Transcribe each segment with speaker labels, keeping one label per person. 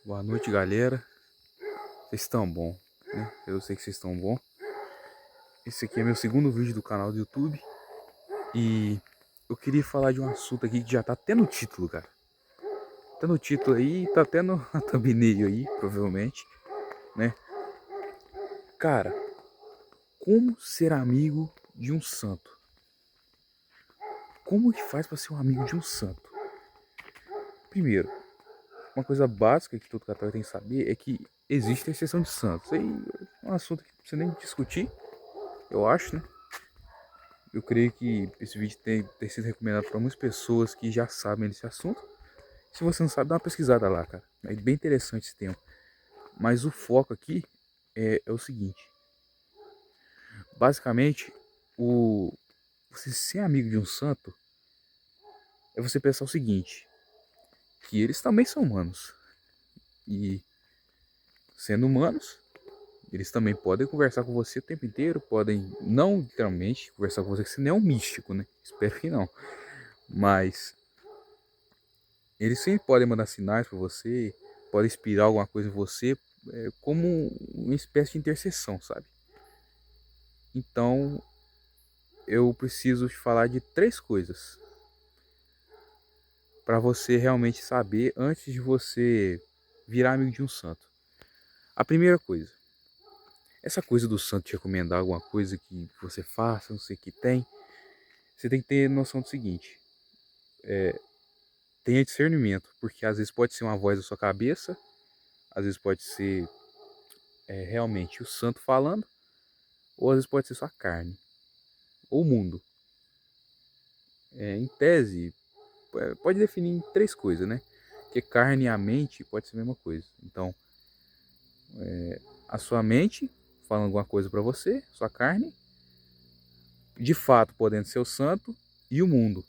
Speaker 1: Boa noite, galera. Vocês estão bom, né? Eu sei que vocês estão bom. Esse aqui é meu segundo vídeo do canal do YouTube. E eu queria falar de um assunto aqui que já tá até no título, cara. Tá no título aí, tá até no na thumbnail aí, provavelmente, né? Cara, como ser amigo de um santo? Como que faz pra ser um amigo de um santo? Primeiro, uma coisa básica que todo católico tem que saber é que existe a exceção de santos. Aí é um assunto que não precisa nem discutir, eu acho, né? Eu creio que esse vídeo tem sido recomendado para muitas pessoas que já sabem desse assunto. Se você não sabe, dá uma pesquisada lá, cara. É bem interessante esse tema. Mas o foco aqui é o seguinte. Basicamente, você ser amigo de um santo é você pensar o seguinte. Que eles também são humanos. E sendo humanos, eles também podem conversar com você o tempo inteiro. Podem, não literalmente, conversar com você, que você não é um místico, né? Espero que não. Mas eles sempre podem mandar sinais para você, podem inspirar alguma coisa em você, como uma espécie de intercessão, sabe? Então, eu preciso te falar de três coisas para você realmente saber antes de você virar amigo de um santo. A primeira coisa, essa coisa do santo te recomendar alguma coisa que você faça, não sei o que tem, você tem que ter noção do seguinte, tenha discernimento, porque às vezes pode ser uma voz da sua cabeça, às vezes pode ser realmente o santo falando, ou às vezes pode ser sua carne, ou o mundo. Em tese, pode definir em três coisas, né? Porque carne e a mente pode ser a mesma coisa. Então, a sua mente falando alguma coisa para você, sua carne, de fato podendo ser o santo, e o mundo.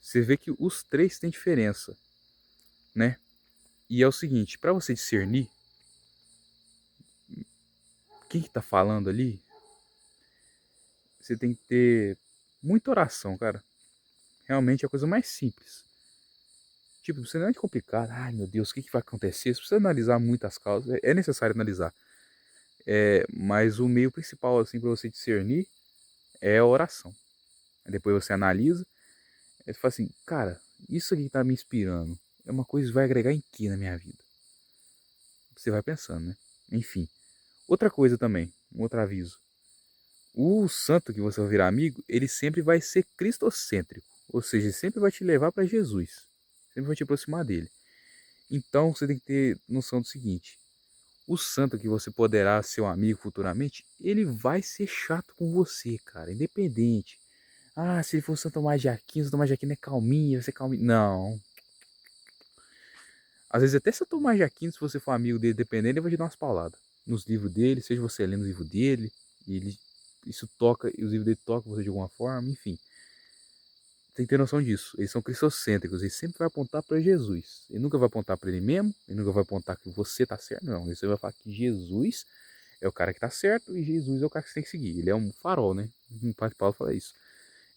Speaker 1: Você vê que os três têm diferença, né? E é o seguinte, para você discernir quem que tá falando ali, você tem que ter muita oração, cara. Realmente é a coisa mais simples. Tipo, você não é complicado. Ai, meu Deus, o que vai acontecer? Você precisa analisar muitas causas. É necessário analisar. Mas o meio principal, assim, para você discernir é a oração. Aí depois você analisa. Aí você fala assim, cara, isso aqui tá me inspirando. É uma coisa que vai agregar em que na minha vida? Você vai pensando, né? Enfim. Outra coisa também, um outro aviso. O santo que você vai virar amigo, ele sempre vai ser cristocêntrico. Ou seja, ele sempre vai te levar para Jesus. Sempre vai te aproximar dele. Então você tem que ter noção do seguinte: o santo que você poderá ser um amigo futuramente, ele vai ser chato com você, cara, independente. Ah, se ele for Santo Tomás de Aquino é calminho, vai ser calminho. Não. Às vezes até Santo Tomás de Aquino, se você for amigo dele, dependendo, ele vai te dar umas pauladas. Nos livros dele, seja você lendo o livro dele, e ele, isso toca, e os livros dele tocam você de alguma forma, enfim. Tem que ter noção disso. Eles são cristocêntricos. Ele sempre vai apontar para Jesus. Ele nunca vai apontar para ele mesmo. Ele nunca vai apontar que você tá certo. Não. Ele sempre vai falar que Jesus é o cara que tá certo e Jesus é o cara que você tem que seguir. Ele é um farol, né? O Padre Paulo fala isso.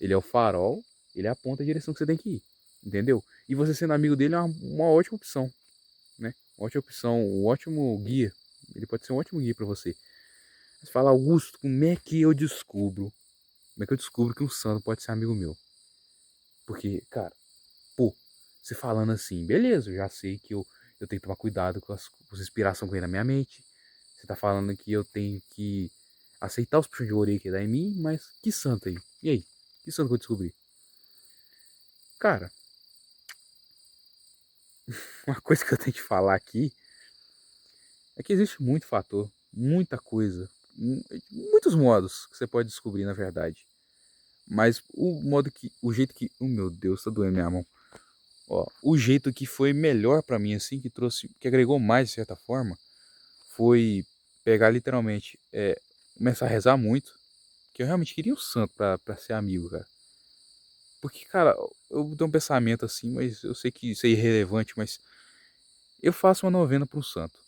Speaker 1: Ele é o farol, ele aponta a direção que você tem que ir. Entendeu? E você sendo amigo dele é uma ótima opção, né? Uma ótima opção, um ótimo guia. Ele pode ser um ótimo guia para você. Você fala, Augusto, como é que eu descubro? Como é que eu descubro que um santo pode ser amigo meu? Porque, cara, pô, você falando assim, beleza, eu já sei que eu tenho que tomar cuidado com as inspirações que vem na minha mente. Você tá falando que eu tenho que aceitar os puxões de orelha que dá em mim, mas que santo aí? E aí? Que santo que eu descobri? Cara, uma coisa que eu tenho que falar aqui é que existe muito fator, muita coisa, muitos modos que você pode descobrir, na verdade. Mas o jeito que, oh meu Deus, tá doendo minha mão. Ó, o jeito que foi melhor pra mim, assim, que trouxe, que agregou mais de certa forma, foi pegar literalmente, começar a rezar muito, que eu realmente queria um santo pra ser amigo, cara. Porque, cara, eu tenho um pensamento assim, mas eu sei que isso é irrelevante, mas eu faço uma novena para um santo.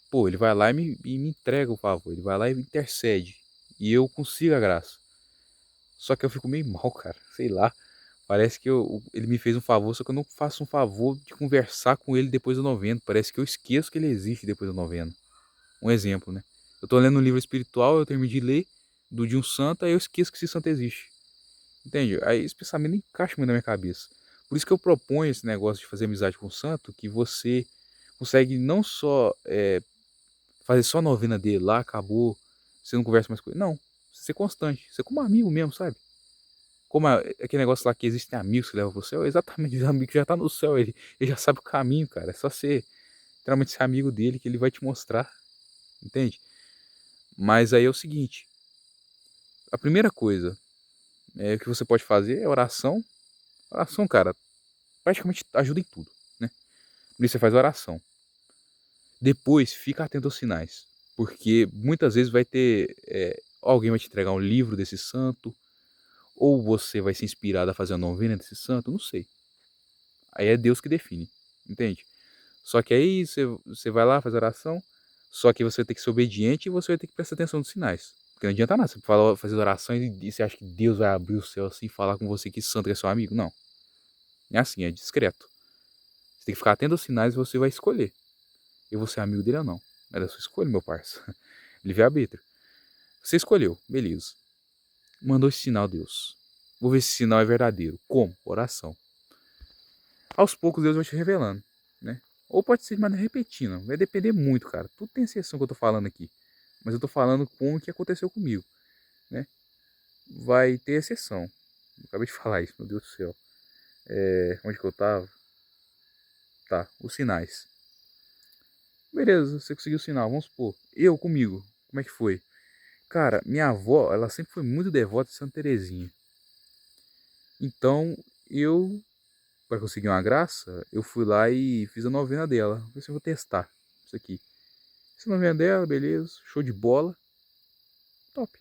Speaker 1: Pô, ele vai lá e me entrega o favor, ele vai lá e intercede. E eu consigo a graça. Só que eu fico meio mal, cara, sei lá. Parece que ele me fez um favor, só que eu não faço um favor de conversar com ele depois da novena. Parece que eu esqueço que ele existe depois da novena. Um exemplo, né? Eu tô lendo um livro espiritual, eu termino de ler de um santo, aí eu esqueço que esse santo existe. Entende? Aí esse pensamento não encaixa muito na minha cabeça. Por isso que eu proponho esse negócio de fazer amizade com o santo, que você consegue não só fazer só a novena dele lá, acabou, você não conversa mais com ele. Não, ser constante, ser como amigo mesmo, sabe? Como aquele negócio lá que existem amigos que levam pro céu, é exatamente, os amigos já tá no céu, ele já sabe o caminho, cara. É só ser, literalmente, ser amigo dele que ele vai te mostrar, entende? Mas aí é o seguinte, a primeira coisa que você pode fazer é oração. Oração, cara, praticamente ajuda em tudo, né? Por isso você faz oração. Depois, fica atento aos sinais, porque muitas vezes vai ter, alguém vai te entregar um livro desse santo, ou você vai ser inspirado a fazer a novena desse santo, não sei. Aí é Deus que define, entende? Só que aí você vai lá, faz oração, só que você vai ter que ser obediente e você vai ter que prestar atenção nos sinais. Porque não adianta nada, você fala, fazer oração e você acha que Deus vai abrir o céu assim e falar com você que santo que é seu amigo. Não. É assim, é discreto. Você tem que ficar atento aos sinais e você vai escolher. Eu vou ser amigo dele ou não. É da sua escolha, meu parça. Livre-arbítrio. Você escolheu, beleza. Mandou esse sinal, Deus. Vou ver se esse sinal é verdadeiro. Como? Oração. Aos poucos Deus vai te revelando, né? Ou pode ser de maneira repetida, vai depender muito, cara. Tudo tem exceção que eu tô falando aqui. Mas eu tô falando com o que aconteceu comigo, né? Vai ter exceção. Eu acabei de falar isso, meu Deus do céu. Onde que eu tava? Tá, os sinais. Beleza, você conseguiu o sinal, vamos supor. Eu comigo, como é que foi? Cara, minha avó, ela sempre foi muito devota de Santa Terezinha. Então, eu, para conseguir uma graça, eu fui lá e fiz a novena dela. Falei assim, vou testar isso aqui. Fiz a novena dela, beleza, show de bola, top.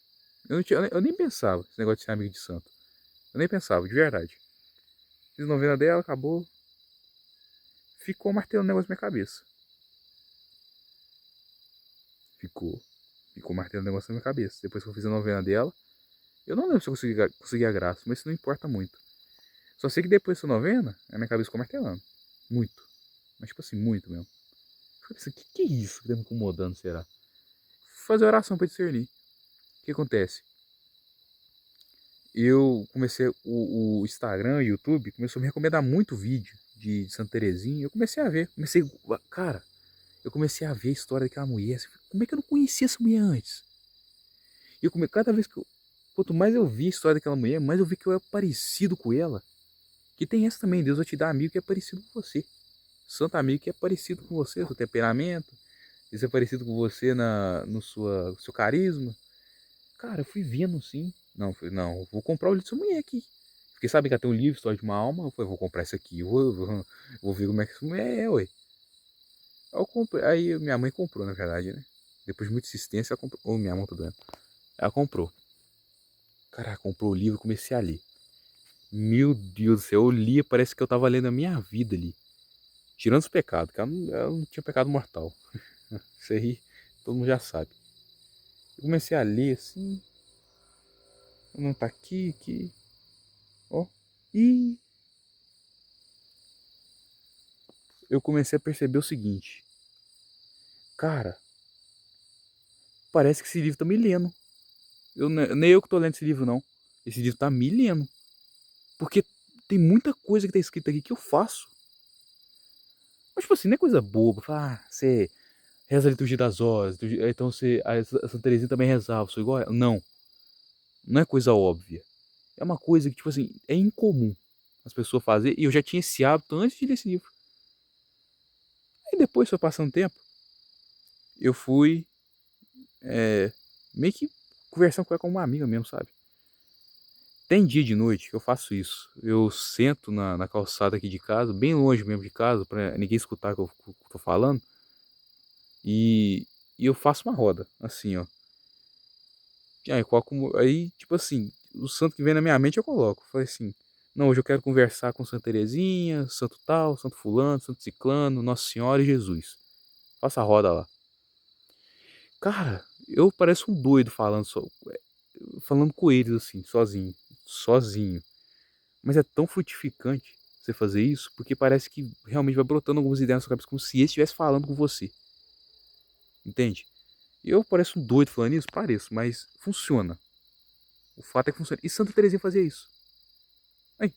Speaker 1: Eu nem pensava esse negócio de ser amigo de santo. Eu nem pensava, de verdade. Fiz a novena dela, acabou. Ficou martelando o negócio na minha cabeça. Ficou. Ficou martelando o negócio na minha cabeça. Depois que eu fiz a novena dela, eu não lembro se eu consegui a graça, mas isso não importa muito. Só sei que depois dessa novena, a minha cabeça ficou martelando. Muito. Mas tipo assim, muito mesmo. Eu falei assim, que é isso que tá me incomodando, será? Fazer oração pra discernir. O que acontece? Eu comecei, o Instagram, o YouTube, começou a me recomendar muito vídeo de Santa Terezinha. Eu comecei a ver. Cara, eu comecei a ver a história daquela mulher. Como é que eu não conhecia essa mulher antes? E cada vez que quanto mais eu vi a história daquela mulher, mais eu vi que eu era parecido com ela. Que tem essa também, Deus vai te dar amigo que é parecido com você. Santo amigo que é parecido com você, seu temperamento, isso é parecido com você no seu carisma. Cara, eu fui vendo sim. Não, não, vou comprar o livro dessa mulher aqui. Porque sabe que ela tem um livro, História de uma Alma. Eu falei, vou comprar isso aqui, vou ver como é que essa mulher é, ué. Eu comprei, aí minha mãe comprou, na verdade, né? Depois de muita insistência, ela comprou. Ô, minha mão tá doendo. Ela comprou. Cara, ela comprou o livro e comecei a ler. Meu Deus do céu, eu lia, parece que eu tava lendo a minha vida ali. Tirando os pecados, que ela não tinha pecado mortal. Isso aí todo mundo já sabe. Eu comecei a ler assim. Não tá aqui. Ó. E eu comecei a perceber o seguinte. Cara, parece que esse livro tá me lendo. Nem eu que tô lendo esse livro, não. Esse livro tá me lendo. Porque tem muita coisa que tá escrita aqui que eu faço. Mas, tipo assim, não é coisa boba. Você reza a liturgia das horas. Então a Santa Teresinha também rezava. Sou igual a ela. Não. Não é coisa óbvia. É uma coisa que, tipo assim, é incomum as pessoas fazerem. E eu já tinha esse hábito antes de ler esse livro. Aí depois, foi passando tempo, eu fui meio que conversando com ela como uma amiga mesmo, sabe? Tem dia de noite que eu faço isso. Eu sento na calçada aqui de casa, bem longe mesmo de casa, pra ninguém escutar o que eu tô falando. E eu faço uma roda, assim, ó. Aí, tipo assim, o santo que vem na minha mente eu coloco. Falei assim, não, hoje eu quero conversar com Santa Terezinha, Santo tal, Santo fulano, Santo ciclano, Nossa Senhora e Jesus. Faça a roda lá. Cara, eu pareço um doido falando com eles assim, sozinho. Sozinho. Mas é tão frutificante você fazer isso, porque parece que realmente vai brotando algumas ideias na sua cabeça, como se ele estivesse falando com você. Entende? Eu pareço um doido falando isso? Pareço, mas funciona. O fato é que funciona. E Santa Teresinha fazia isso. Aí.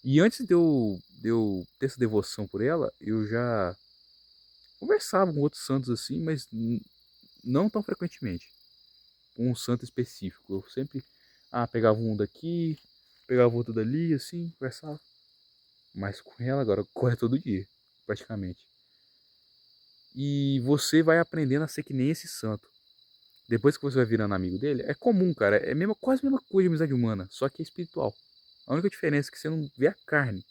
Speaker 1: E antes de eu ter essa devoção por ela, eu já conversava com outros santos assim, mas não tão frequentemente. Com um santo específico. Eu sempre pegava um daqui, pegava outro dali, assim, conversava. Mas com ela agora corre todo dia, praticamente. E você vai aprendendo a ser que nem esse santo. Depois que você vai virando amigo dele, é comum, cara. É quase a mesma coisa de amizade humana, só que é espiritual. A única diferença é que você não vê a carne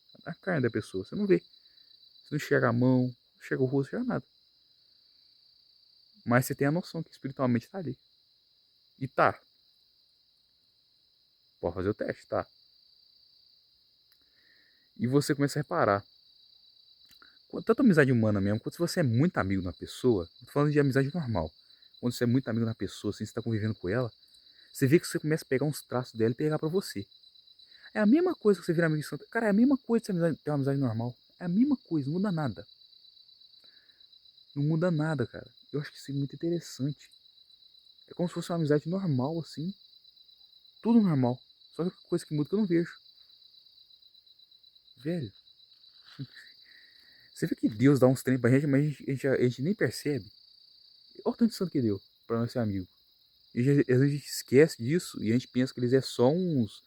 Speaker 1: da pessoa. Você não vê. Você não enxerga a mão, não enxerga o rosto, não enxerga nada. Mas você tem a noção que espiritualmente tá ali. E tá. Pode fazer o teste, tá. E você começa a reparar. Tanto amizade humana mesmo, quanto se você é muito amigo da pessoa, tô falando de amizade normal. Quando você é muito amigo da pessoa, assim, você tá convivendo com ela, você vê que você começa a pegar uns traços dela e pegar pra você. É a mesma coisa que você vira amigo de santo. Cara, é a mesma coisa que você ter uma amizade normal. É a mesma coisa, não muda nada. Não muda nada, cara. Eu acho que isso é muito interessante. É como se fosse uma amizade normal, assim. Tudo normal. Só que coisa que muda que eu não vejo. Velho. Você vê que Deus dá uns treinos pra gente, mas a gente nem percebe. Olha o tanto de santo que deu pra nós ser amigo. E às vezes a gente esquece disso e a gente pensa que eles é só uns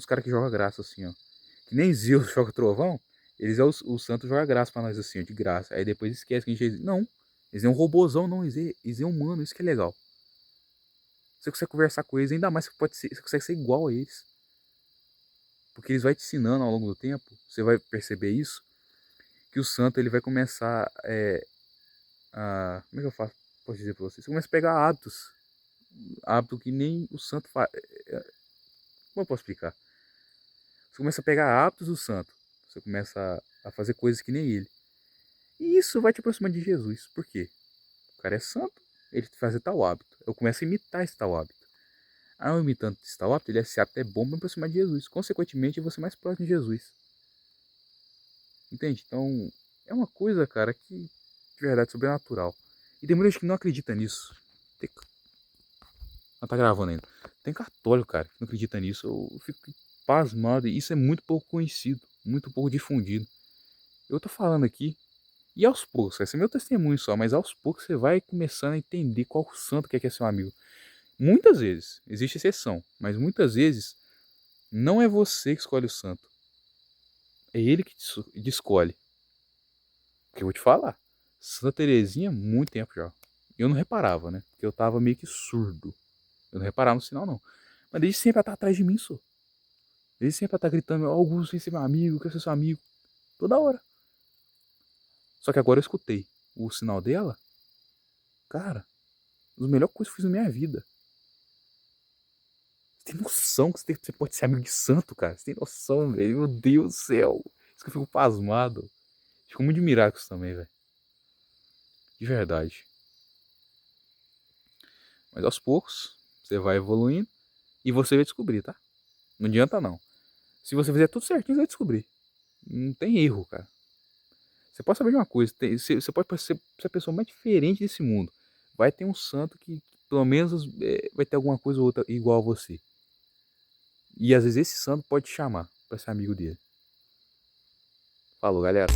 Speaker 1: caras que jogam graça, assim, ó. Que nem Zeus joga trovão, eles é o santo joga graça pra nós, assim, ó, de graça. Aí depois esquece que a gente. Não, eles é um robôzão, não, eles é humano, isso que é legal. Você consegue conversar com eles, ainda mais você consegue ser igual a eles. Porque eles vão te ensinando ao longo do tempo, você vai perceber isso, que o santo ele vai começar como é que eu faço? Posso dizer pra você? Você começa a pegar hábitos que nem o santo faz. Como eu posso explicar? Você começa a pegar hábitos do santo. Você começa a fazer coisas que nem ele. E isso vai te aproximar de Jesus. Por quê? O cara é santo, ele faz tal hábito. Eu começo a imitar esse tal hábito. Eu imitando esse tal hábito, esse hábito é bom para me aproximar de Jesus. Consequentemente, eu vou ser mais próximo de Jesus. Entende? Então, é uma coisa, cara, que de verdade sobrenatural. E tem muita gente que não acredita nisso. Tem... Não tá gravando ainda. Tem católico, cara, que não acredita nisso. Eu fico pasmado. E isso é muito pouco conhecido, muito pouco difundido. Eu tô falando aqui, e aos poucos, esse é meu testemunho só, mas aos poucos você vai começando a entender qual santo que é seu amigo. Muitas vezes, existe exceção, mas muitas vezes não é você que escolhe o santo. É ele que te escolhe. Porque eu vou te falar, Santa Terezinha, muito tempo já. Eu não reparava, né? Porque eu tava meio que surdo. Eu não reparava no sinal, não. Mas desde sempre ela tá atrás de mim, só. Desde sempre ela tá gritando, Augusto, vem ser meu amigo, quer ser seu amigo. Toda hora. Só que agora eu escutei o sinal dela. Cara, uma das melhores coisas que eu fiz na minha vida. Você tem noção que você pode ser amigo de santo, cara? Você tem noção, velho? Meu Deus do céu. Isso que eu fico pasmado. Fico muito admirado com isso também, velho. De verdade. Mas aos poucos, você vai evoluindo e você vai descobrir, tá? Não adianta não. Se você fizer tudo certinho, você vai descobrir. Não tem erro, cara. Você pode saber de uma coisa. Você pode ser a pessoa mais diferente desse mundo. Vai ter um santo que pelo menos vai ter alguma coisa ou outra igual a você. E às vezes esse santo pode te chamar pra ser amigo dele. Falou, galera.